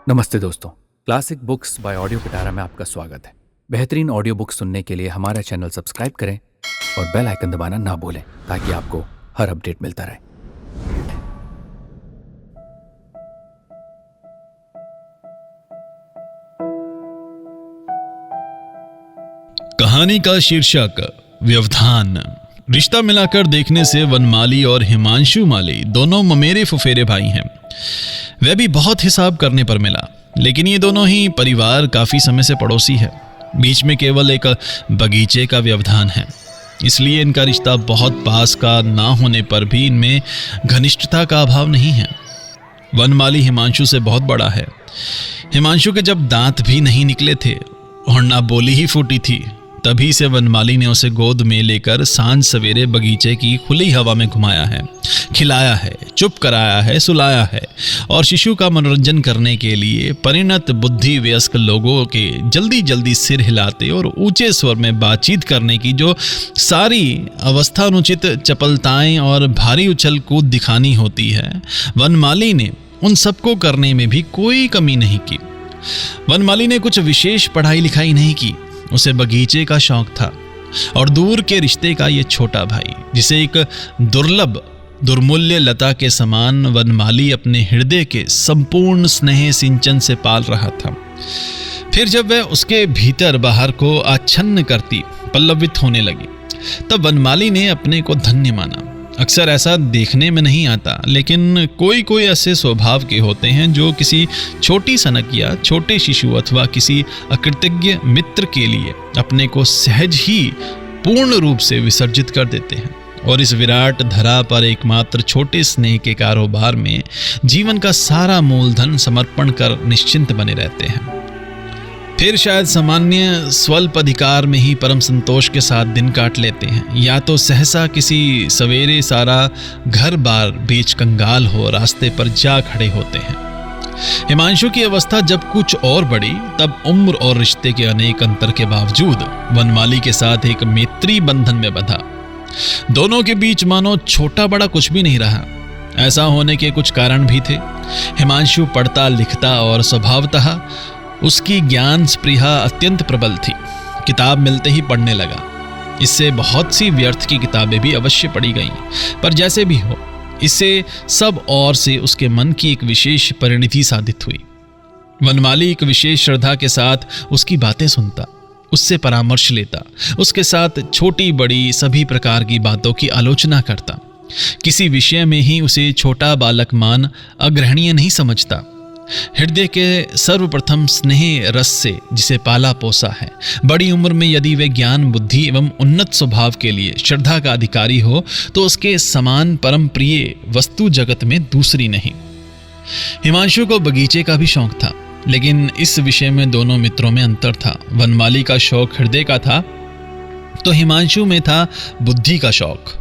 नमस्ते दोस्तों, classic books bye audio पिटारा में आपका स्वागत है। बेहतरीन ऑडियो बुक सुनने के लिए हमारा चैनल सब्सक्राइब करें और बेल आइकन दबाना ना भूलें ताकि आपको हर अपडेट मिलता रहे। कहानी का शीर्षक व्यवधान। रिश्ता मिलाकर देखने से वनमाली और हिमांशु माली दोनों ममेरे फुफेरे भाई हैं। वह भी बहुत हिसाब करने पर मिला, लेकिन ये दोनों ही परिवार काफी समय से पड़ोसी है। बीच में केवल एक बगीचे का व्यवधान है, इसलिए इनका रिश्ता बहुत पास का ना होने पर भी इनमें घनिष्ठता का अभाव नहीं है। वनमाली हिमांशु से बहुत बड़ा है। हिमांशु के जब दांत भी नहीं निकले थे और ना बोली ही फूटी थी, तभी से वनमाली ने उसे गोद में लेकर सांझ सवेरे बगीचे की खुली हवा में घुमाया है, खिलाया है, चुप कराया है, सुलाया है और शिशु का मनोरंजन करने के लिए परिणत बुद्धि वयस्क लोगों के जल्दी जल्दी सिर हिलाते और ऊंचे स्वर में बातचीत करने की जो सारी अवस्थानुचित चपलताएं और भारी उछल कूद दिखानी होती है, वनमाली ने उन सबको करने में भी कोई कमी नहीं की। वनमाली ने कुछ विशेष पढ़ाई लिखाई नहीं की, उसे बगीचे का शौक था और दूर के रिश्ते का ये छोटा भाई, जिसे एक दुर्लभ दुर्मूल्य लता के समान वनमाली अपने हृदय के संपूर्ण स्नेह सिंचन से पाल रहा था। फिर जब वह उसके भीतर बाहर को आच्छन्न करती पल्लवित होने लगी, तब वनमाली ने अपने को धन्य माना। अक्सर ऐसा देखने में नहीं आता, लेकिन कोई कोई ऐसे स्वभाव के होते हैं जो किसी छोटी सनक या छोटे शिशु अथवा किसी अकृतज्ञ मित्र के लिए अपने को सहज ही पूर्ण रूप से विसर्जित कर देते हैं और इस विराट धरा पर एकमात्र छोटे स्नेह के कारोबार में जीवन का सारा मूलधन समर्पण कर निश्चिंत बने रहते हैं। फिर शायद सामान्य स्वल्प अधिकार में ही परम संतोष के साथ दिन काट लेते हैं, या तो सहसा किसी सवेरे सारा घर बार बेच कंगाल हो रास्ते पर जा खड़े होते हैं। हिमांशु की अवस्था जब कुछ और बढ़ी, तब उम्र और रिश्ते के अनेक अंतर के बावजूद वनमाली के साथ एक मैत्री बंधन में बंधा। दोनों के बीच मानो छोटा बड़ा कुछ भी नहीं रहा। ऐसा होने के कुछ कारण भी थे। हिमांशु पढ़ता लिखता और स्वभावतः उसकी ज्ञान स्पृहा अत्यंत प्रबल थी। किताब मिलते ही पढ़ने लगा। इससे बहुत सी व्यर्थ की किताबें भी अवश्य पढ़ी गईं, पर जैसे भी हो, इससे सब और से उसके मन की एक विशेष परिणति साधित हुई। वनमाली एक विशेष श्रद्धा के साथ उसकी बातें सुनता, उससे परामर्श लेता, उसके साथ छोटी बड़ी सभी प्रकार की बातों की आलोचना करता। किसी विषय में ही उसे छोटा बालक मान अग्रहणीय नहीं समझता। हृदय के सर्वप्रथम स्नेह रस से जिसे पाला पोसा है, बड़ी उम्र में यदि वे ज्ञान बुद्धि एवं उन्नत स्वभाव के लिए श्रद्धा का अधिकारी हो, तो उसके समान परम प्रिय वस्तु जगत में दूसरी नहीं। हिमांशु को बगीचे का भी शौक था, लेकिन इस विषय में दोनों मित्रों में अंतर था। वनमाली का शौक हृदय का था, तो हिमांशु में था बुद्धि का शौक।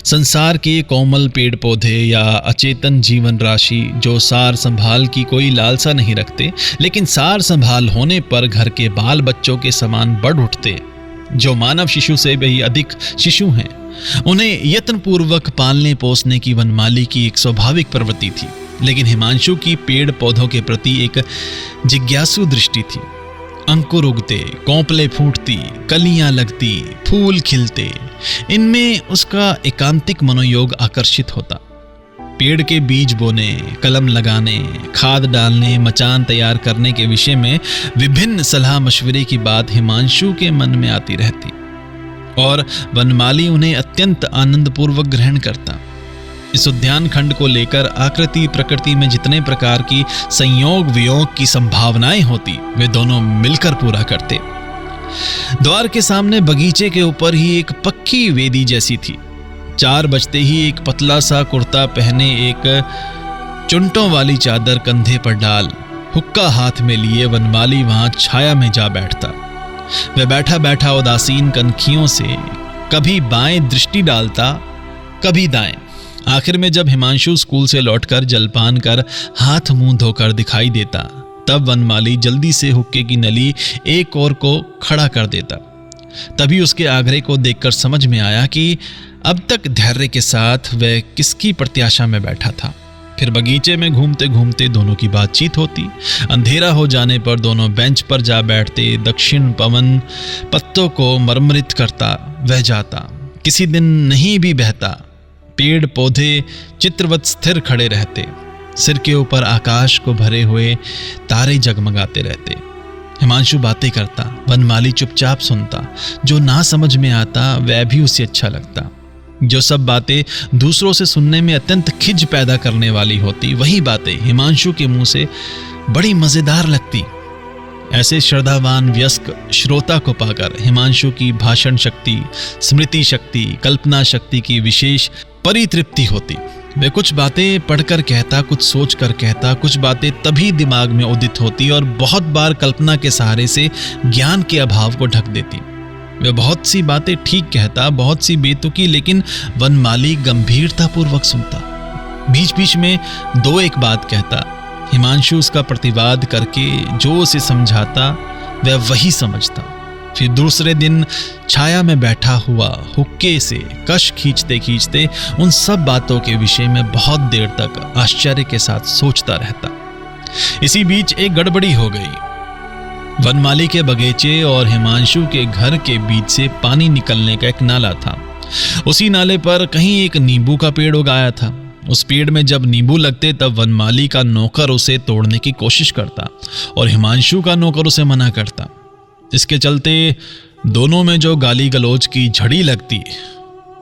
संसार के कोमल पेड़ पौधे या अचेतन जीवन राशि जो सार संभाल की कोई लालसा नहीं रखते, लेकिन सार संभाल होने पर घर के बाल बच्चों के समान बढ़ उठते, जो मानव शिशु से भी अधिक शिशु हैं, उन्हें यत्नपूर्वक पालने पोसने की वनमाली की एक स्वाभाविक प्रवृत्ति थी। लेकिन हिमांशु की पेड़ पौधों के प्रति एक जिज्ञासु दृष्टि थी। अंकुर उगते, कोंपले फूटती, कलियां लगती, फूल खिलते, इनमें उसका एकांतिक मनोयोग आकर्षित होता। पेड़ के बीज बोने, कलम लगाने, खाद डालने, मचान तैयार करने के विषय में विभिन्न सलाह मशवरे की बात हिमांशु के मन में आती रहती और वनमाली उन्हें अत्यंत आनंदपूर्वक ग्रहण करता। इस उद्यान खंड को लेकर आकृति प्रकृति में जितने प्रकार की संयोग वियोग की संभावनाएं होती, वे दोनों मिलकर पूरा करते। द्वार के सामने बगीचे के ऊपर ही एक पक्की वेदी जैसी थी। 4 बजते ही एक पतला सा कुर्ता पहने, एक चुंटों वाली चादर कंधे पर डाल, हुक्का हाथ में लिए वनमाली वहां छाया में जा बैठता। वह बैठा बैठा उदासीन कनखियों से कभी बाएं दृष्टि डालता, कभी दाएं। आखिर में जब हिमांशु स्कूल से लौटकर जलपान कर हाथ मुंह धोकर दिखाई देता, तब वनमाली जल्दी से हुक्के की नली एक ओर को खड़ा कर देता। तभी उसके आग्रह को देखकर समझ में आया कि अब तक धैर्य के साथ वह किसकी प्रत्याशा में बैठा था। फिर बगीचे में घूमते घूमते दोनों की बातचीत होती। अंधेरा हो जाने पर दोनों बेंच पर जा बैठते। दक्षिण पवन पत्तों को मरमरित करता वह जाता। किसी दिन नहीं भी बहता। पेड़ पौधे चित्रवत स्थिर खड़े रहते। सिर के ऊपर आकाश को भरे हुए तारे जगमगाते रहते। हिमांशु बातें करता, वनमाली चुपचाप सुनता। जो ना समझ में आता वह भी उसे अच्छा लगता। जो सब बातें दूसरों से सुनने में अत्यंत खिज पैदा करने वाली होती, वही बातें हिमांशु के मुंह से बड़ी मजेदार लगती। ऐसे श्रद्धावान वयस्क श्रोता को पाकर हिमांशु की भाषण शक्ति, स्मृति शक्ति, कल्पना शक्ति की विशेष परितृप्ति होती। वे कुछ बातें पढ़कर कहता, कुछ सोच कर कहता, कुछ बातें तभी दिमाग में उदित होती और बहुत बार कल्पना के सहारे से ज्ञान के अभाव को ढक देती। वह बहुत सी बातें ठीक कहता, बहुत सी बेतुकी, लेकिन वनमाली गंभीरतापूर्वक सुनता। बीच बीच में दो एक बात कहता। हिमांशु उसका प्रतिवाद करके जो उसे समझाता वह वही समझता। फिर दूसरे दिन छाया में बैठा हुआ हुक्के से कश खींचते खींचते उन सब बातों के विषय में बहुत देर तक आश्चर्य के साथ सोचता रहता। इसी बीच एक गड़बड़ी हो गई। वनमाली के बगीचे और हिमांशु के घर के बीच से पानी निकलने का एक नाला था। उसी नाले पर कहीं एक नींबू का पेड़ उगाया था। उस पेड़ में जब नींबू लगते तब वनमाली का नौकर उसे तोड़ने की कोशिश करता और हिमांशु का नौकर उसे मना करता। इसके चलते दोनों में जो गाली गलौज की झड़ी लगती,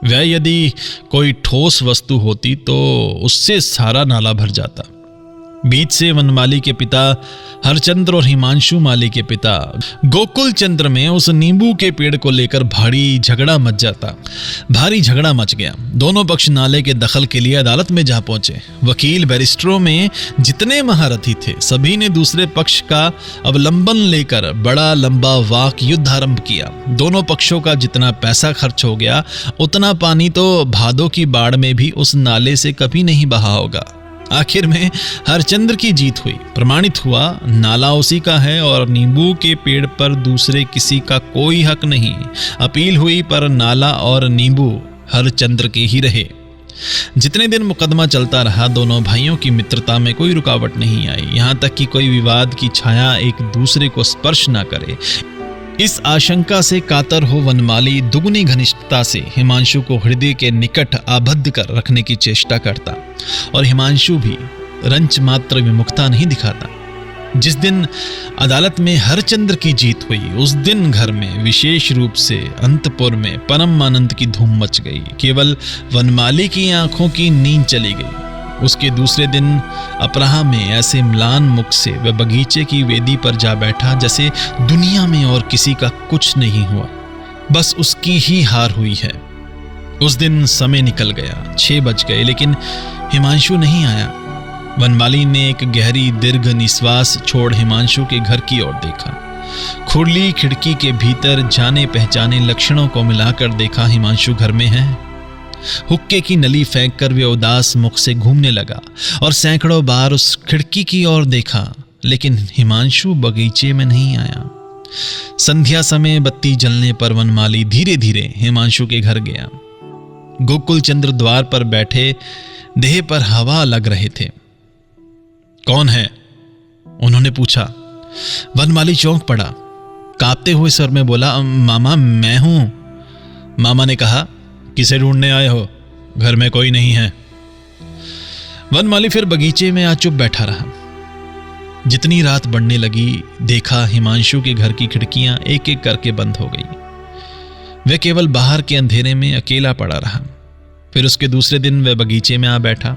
वह यदि कोई ठोस वस्तु होती तो उससे सारा नाला भर जाता। बीच से वनमाली के पिता हरचंद्र और हिमांशु माली के पिता गोकुल चंद्र में उस नींबू के पेड़ को लेकर भारी झगड़ा मच गया। दोनों पक्ष नाले के दखल के लिए अदालत में जा पहुंचे। वकील बैरिस्टरों में जितने महारथी थे, सभी ने दूसरे पक्ष का अवलंबन लेकर बड़ा लंबा वाक युद्ध आरंभ किया। दोनों पक्षों का जितना पैसा खर्च हो गया, उतना पानी तो भादों की बाढ़ में भी उस नाले से कभी नहीं बहा होगा। आखिर में हरचंद्र की जीत हुई। प्रमाणित हुआ नाला उसी का है और नींबू के पेड़ पर दूसरे किसी का कोई हक नहीं। अपील हुई पर नाला और नींबू हरचंद्र के ही रहे। जितने दिन मुकदमा चलता रहा, दोनों भाइयों की मित्रता में कोई रुकावट नहीं आई। यहां तक कि कोई विवाद की छाया एक दूसरे को स्पर्श न करे, इस आशंका से कातर हो वनमाली दुगनी घनिष्ठता से हिमांशु को हृदय के निकट आबद्ध कर रखने की चेष्टा करता और हिमांशु भी रंच मात्र विमुखता नहीं दिखाता। जिस दिन अदालत में हरचंद्र की जीत हुई, उस दिन घर में, विशेष रूप से अंतपुर में परम आनंद की धूम मच गई। केवल वनमाली की आंखों की नींद चली गई। उसके दूसरे दिन अपराह में ऐसे म्लान मुख से वह बगीचे की वेदी पर जा बैठा जैसे दुनिया में और किसी का कुछ नहीं हुआ, बस उसकी ही हार हुई है। उस दिन समय निकल गया, 6 बज गए, लेकिन हिमांशु नहीं आया। वनमाली ने एक गहरी दीर्घ निश्वास छोड़ हिमांशु के घर की ओर देखा। खुली खिड़की के भीतर जाने पहचाने लक्षणों को मिलाकर देखा, हिमांशु घर में है। हुक्के की नली फेंककर वे उदास मुख से घूमने लगा और सैकड़ों बार उस खिड़की की ओर देखा, लेकिन हिमांशु बगीचे में नहीं आया। संध्या समय बत्ती जलने पर वनमाली धीरे धीरे हिमांशु के घर गया। गोकुल चंद्र द्वार पर बैठे देह पर हवा लग रहे थे। कौन है? उन्होंने पूछा। वनमाली चौंक पड़ा, कांपते हुए स्वर में बोला, मामा मैं हूं। मामा ने कहा, किसे ढूंढने आए हो? घर में कोई नहीं है। वनमाली फिर बगीचे में आ चुप बैठा रहा। जितनी रात बढ़ने लगी, देखा हिमांशु के घर की खिड़कियां एक एक करके बंद हो गई। वह केवल बाहर के अंधेरे में अकेला पड़ा रहा। फिर उसके दूसरे दिन वह बगीचे में आ बैठा।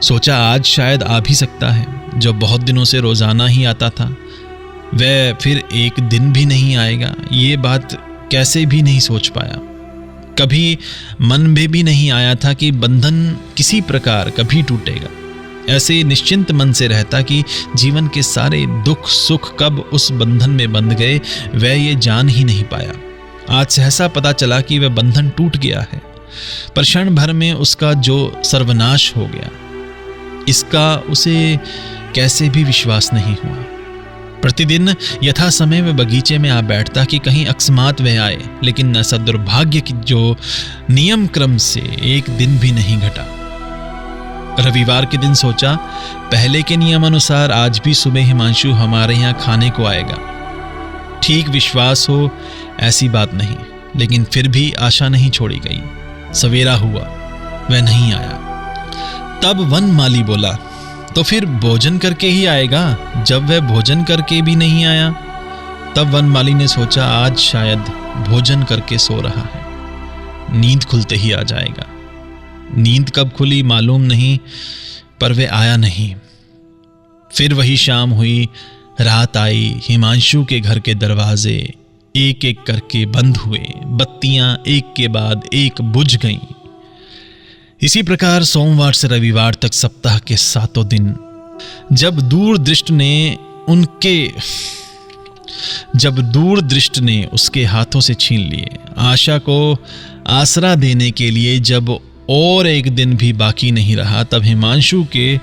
सोचा आज शायद आ भी सकता है। जो बहुत दिनों से रोजाना ही आता था, वह फिर एक दिन भी नहीं आएगा। ये बात कैसे भी नहीं सोच पाया। कभी मन में भी नहीं आया था कि बंधन किसी प्रकार कभी टूटेगा। ऐसे निश्चिंत मन से रहता कि जीवन के सारे दुख सुख कब उस बंधन में बंध गए, वह ये जान ही नहीं पाया। आज सहसा पता चला कि वह बंधन टूट गया है, पर क्षण भर में उसका जो सर्वनाश हो गया, इसका उसे कैसे भी विश्वास नहीं हुआ। प्रतिदिन यथा समय वह बगीचे में आ बैठता कि कहीं अकस्मात वह आए, लेकिन ऐसा दुर्भाग्य की जो नियम क्रम से एक दिन भी नहीं घटा। रविवार के दिन सोचा, पहले के नियम अनुसार आज भी सुबह हिमांशु हमारे यहाँ खाने को आएगा। ठीक विश्वास हो ऐसी बात नहीं, लेकिन फिर भी आशा नहीं छोड़ी गई। सवेरा हुआ, वह नहीं आया। तब वन माली बोला, तो फिर भोजन करके ही आएगा। जब वह भोजन करके भी नहीं आया, तब वन माली ने सोचा आज शायद भोजन करके सो रहा है, नींद खुलते ही आ जाएगा। नींद कब खुली मालूम नहीं, पर वह आया नहीं। फिर वही शाम हुई, रात आई। हिमांशु के घर के दरवाजे एक एक करके बंद हुए, बत्तियां एक के बाद एक बुझ गईं। इसी प्रकार सोमवार से रविवार तक सप्ताह के 7 दिन, जब दूरदृष्ट ने उसके हाथों से छीन लिए। आशा को आसरा देने के लिए जब और एक दिन भी बाकी नहीं रहा, तब हिमांशु के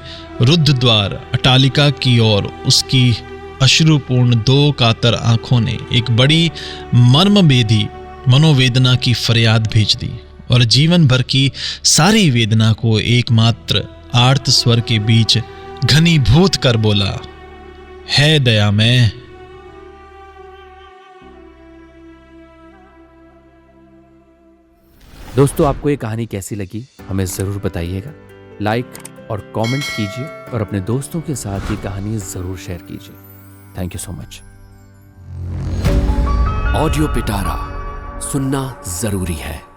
रुद्ध द्वार अटालिका की ओर उसकी अश्रुपूर्ण 2 कातर आंखों ने एक बड़ी मर्मभेदी मनोवेदना की फरियाद भेज दी और जीवन भर की सारी वेदना को एकमात्र आर्त स्वर के बीच घनीभूत कर बोला, है दयामय। दोस्तों, आपको ये कहानी कैसी लगी हमें ज़रूर बताइएगा। लाइक और कमेंट कीजिए और अपने दोस्तों के साथ ये कहानी ज़रूर शेयर कीजिए। Thank you so much. Audio पिटारा सुनना जरूरी है।